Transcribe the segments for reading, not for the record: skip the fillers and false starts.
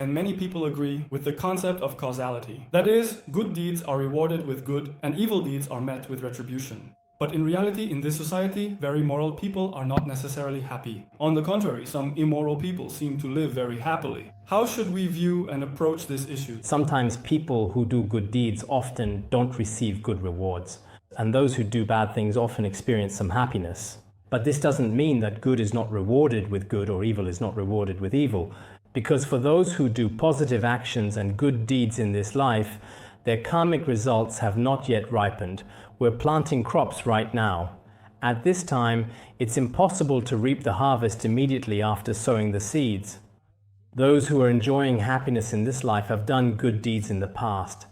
and many people agree with the concept of causality. That is, good deeds are rewarded with good and evil deeds are met with retribution. But in reality, in this society, very moral people are not necessarily happy. On the contrary, some immoral people seem to live very happily. How should we view and approach this issue? Sometimes people who do good deeds often don't receive good rewards, and those who do bad things often experience some happiness. But this doesn't mean that good is not rewarded with good or evil is not rewarded with evil, because for those who do positive actions and good deeds in this life, their karmic results have not yet ripened. We're planting crops right now. At this time, it's impossible to reap the harvest immediately after sowing the seeds. Those who are enjoying happiness in this life have done good deeds in the past.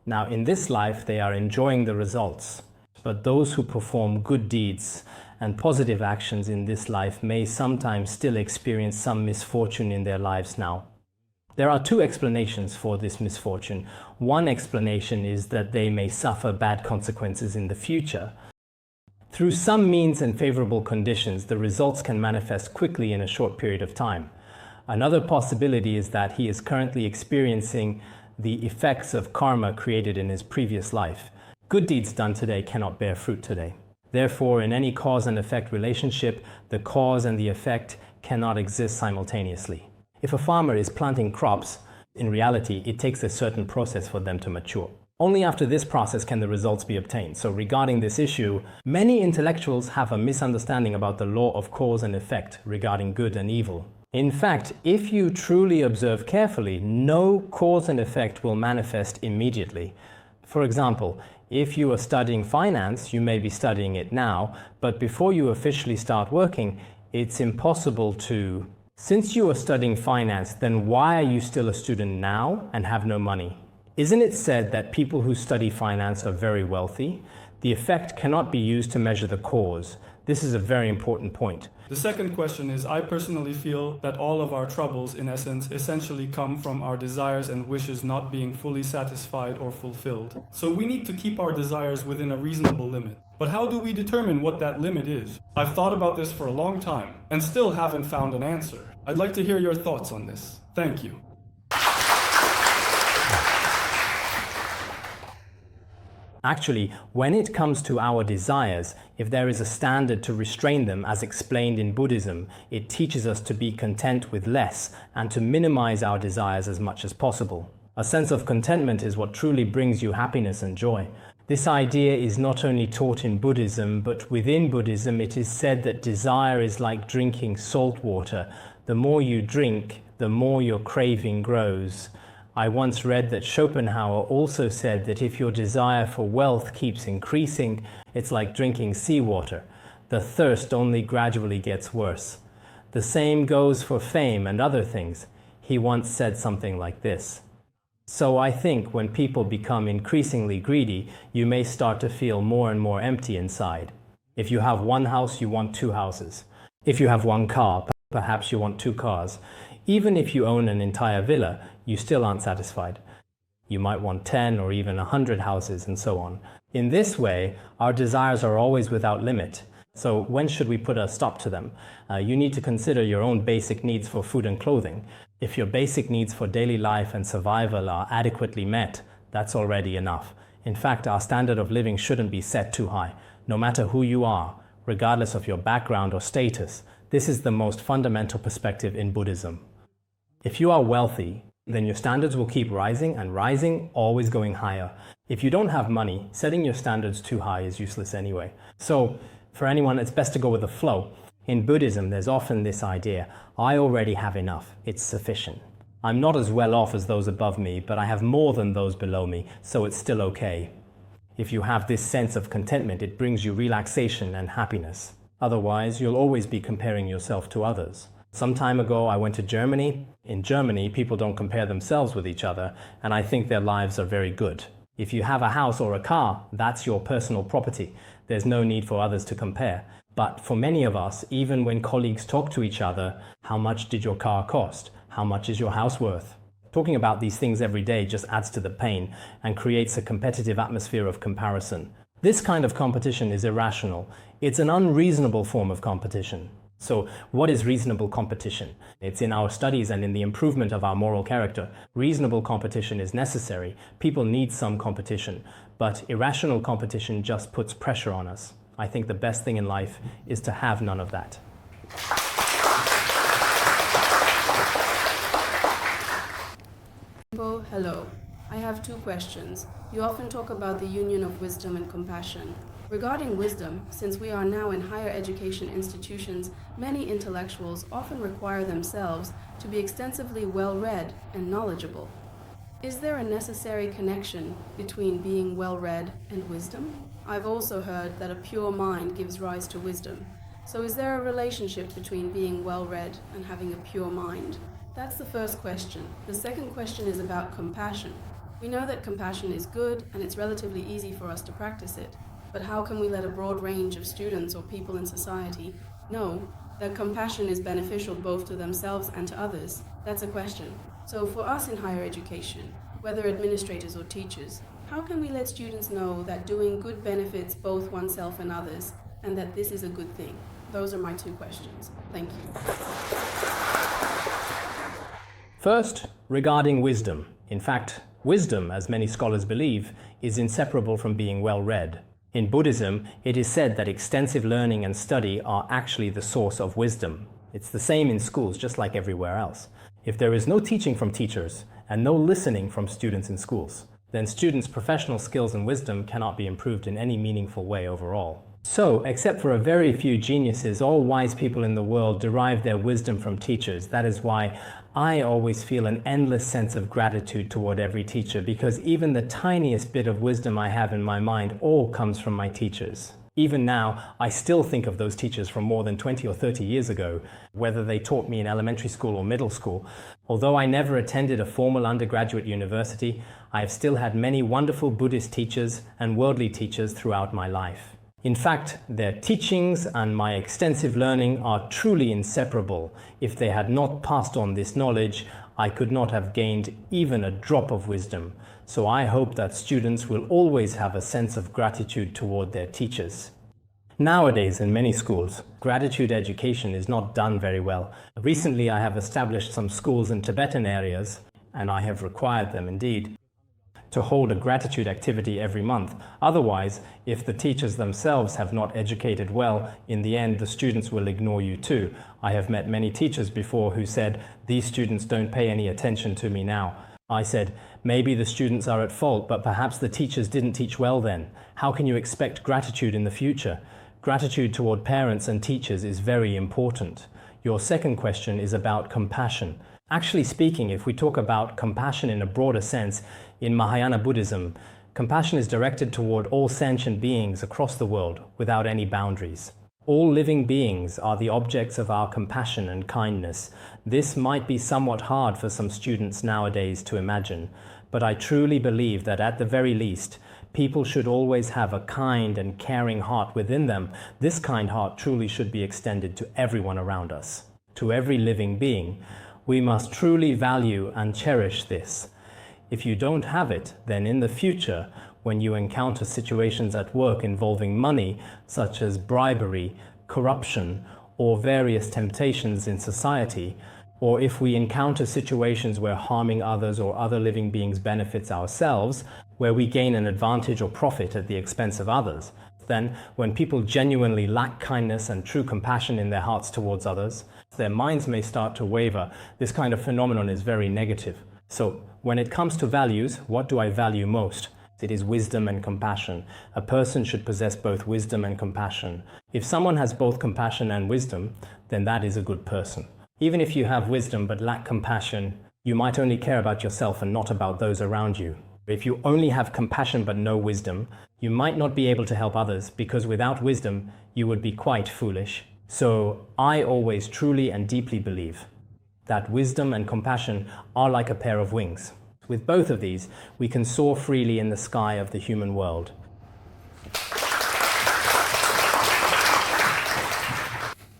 Now, in this life, they are enjoying the results. But those who perform good deeds and positive actions in this life may sometimes still experience some misfortune in their lives now. There are two explanations for this misfortune. One explanation is that they may suffer bad consequences in the future. Through some means and favorable conditions, the results can manifest quickly in a short period of time. Another possibility is that he is currently experiencing the effects of karma created in his previous life. Good deeds done today cannot bear fruit today. Therefore, in any cause and effect relationship, the cause and the effect cannot exist simultaneously. If a farmer is planting crops, in reality, it takes a certain process for them to mature. Only after this process can the results be obtained. So regarding this issue, many intellectuals have a misunderstanding about the law of cause and effect regarding good and evil. In fact, if you truly observe carefully, no cause and effect will manifest immediately. For example, if you are studying finance, you may be studying it now, but before you officially start working, it's impossible to... Since you are studying finance, then why are you still a student now and have no money? Isn't it said that people who study finance are very wealthy? The effect cannot be used to measure the cause. This is a very important point. The second question is, I personally feel that all of our troubles, in essence, essentially come from our desires and wishes not being fully satisfied or fulfilled. So we need to keep our desires within a reasonable limit. But how do we determine what that limit is? I've thought about this for a long time and still haven't found an answer. I'd like to hear your thoughts on this. Thank you. Actually, when it comes to our desires, if there is a standard to restrain them as explained in Buddhism, it teaches us to be content with less and to minimize our desires as much as possible. A sense of contentment is what truly brings you happiness and joy. This idea is not only taught in Buddhism, but within Buddhism it is said that desire is like drinking salt water. The more you drink, the more your craving grows. I once read that Schopenhauer also said that if your desire for wealth keeps increasing, it's like drinking seawater. The thirst only gradually gets worse. The same goes for fame and other things. He once said something like this. So I think when people become increasingly greedy, you may start to feel more and more empty inside. If you have one house, you want two houses. If you have one car, perhaps you want two cars. Even if you own an entire villa, you still aren't satisfied. You might want 10 or even 100 houses and so on. In this way, our desires are always without limit. So when should we put a stop to them? You need to consider your own basic needs for food and clothing. If your basic needs for daily life and survival are adequately met, that's already enough. In fact, our standard of living shouldn't be set too high. No matter who you are, regardless of your background or status, this is the most fundamental perspective in Buddhism. If you are wealthy, then your standards will keep rising and rising, always going higher. If you don't have money, setting your standards too high is useless anyway. So, for anyone, it's best to go with the flow. In Buddhism, there's often this idea, I already have enough, it's sufficient. I'm not as well off as those above me, but I have more than those below me, so it's still okay. If you have this sense of contentment, it brings you relaxation and happiness. Otherwise, you'll always be comparing yourself to others. Some time ago, I went to Germany. In Germany, people don't compare themselves with each other, and I think their lives are very good. If you have a house or a car, that's your personal property. There's no need for others to compare. But for many of us, even when colleagues talk to each other, how much did your car cost? How much is your house worth? Talking about these things every day just adds to the pain and creates a competitive atmosphere of comparison. This kind of competition is irrational. It's an unreasonable form of competition. So what is reasonable competition? It's in our studies and in the improvement of our moral character. Reasonable competition is necessary. People need some competition, but irrational competition just puts pressure on us. I think the best thing in life is to have none of that. Hello. I have two questions. You often talk about the union of wisdom and compassion. Regarding wisdom, since we are now in higher education institutions, many intellectuals often require themselves to be extensively well-read and knowledgeable. Is there a necessary connection between being well-read and wisdom? I've also heard that a pure mind gives rise to wisdom. So is there a relationship between being well-read and having a pure mind? That's the first question. The second question is about compassion. We know that compassion is good and it's relatively easy for us to practice it. But how can we let a broad range of students or people in society know that compassion is beneficial both to themselves and to others? That's a question. So for us in higher education, whether administrators or teachers, how can we let students know that doing good benefits both oneself and others, and that this is a good thing? Those are my two questions. Thank you. First, regarding wisdom. In fact, wisdom, as many scholars believe, is inseparable from being well-read. In Buddhism, it is said that extensive learning and study are actually the source of wisdom. It's the same in schools, just like everywhere else. If there is no teaching from teachers and no listening from students in schools, then students' professional skills and wisdom cannot be improved in any meaningful way overall. So, except for a very few geniuses, all wise people in the world derive their wisdom from teachers. That is why I always feel an endless sense of gratitude toward every teacher, because even the tiniest bit of wisdom I have in my mind all comes from my teachers. Even now, I still think of those teachers from more than 20 or 30 years ago, whether they taught me in elementary school or middle school. Although I never attended a formal undergraduate university, I have still had many wonderful Buddhist teachers and worldly teachers throughout my life. In fact, their teachings and my extensive learning are truly inseparable. If they had not passed on this knowledge, I could not have gained even a drop of wisdom. So I hope that students will always have a sense of gratitude toward their teachers. Nowadays, in many schools, gratitude education is not done very well. Recently, I have established some schools in Tibetan areas, and I have required them indeed, to hold a gratitude activity every month. Otherwise, if the teachers themselves have not educated well, in the end the students will ignore you too. I have met many teachers before who said, "These students don't pay any attention to me now." I said, "Maybe the students are at fault, but perhaps the teachers didn't teach well then. How can you expect gratitude in the future?" Gratitude toward parents and teachers is very important. Your second question is about compassion. Actually speaking, if we talk about compassion in a broader sense, in Mahayana Buddhism, compassion is directed toward all sentient beings across the world without any boundaries. All living beings are the objects of our compassion and kindness. This might be somewhat hard for some students nowadays to imagine, but I truly believe that at the very least, people should always have a kind and caring heart within them. This kind heart truly should be extended to everyone around us, to every living being. We must truly value and cherish this. If you don't have it, then in the future, when you encounter situations at work involving money, such as bribery, corruption, or various temptations in society, or if we encounter situations where harming others or other living beings benefits ourselves, where we gain an advantage or profit at the expense of others, then when people genuinely lack kindness and true compassion in their hearts towards others, their minds may start to waver. This kind of phenomenon is very negative. So, when it comes to values, what do I value most? It is wisdom and compassion. A person should possess both wisdom and compassion. If someone has both compassion and wisdom, then that is a good person. Even if you have wisdom but lack compassion, you might only care about yourself and not about those around you. If you only have compassion but no wisdom, you might not be able to help others, because without wisdom, you would be quite foolish. So I always truly and deeply believe that wisdom and compassion are like a pair of wings. With both of these, we can soar freely in the sky of the human world.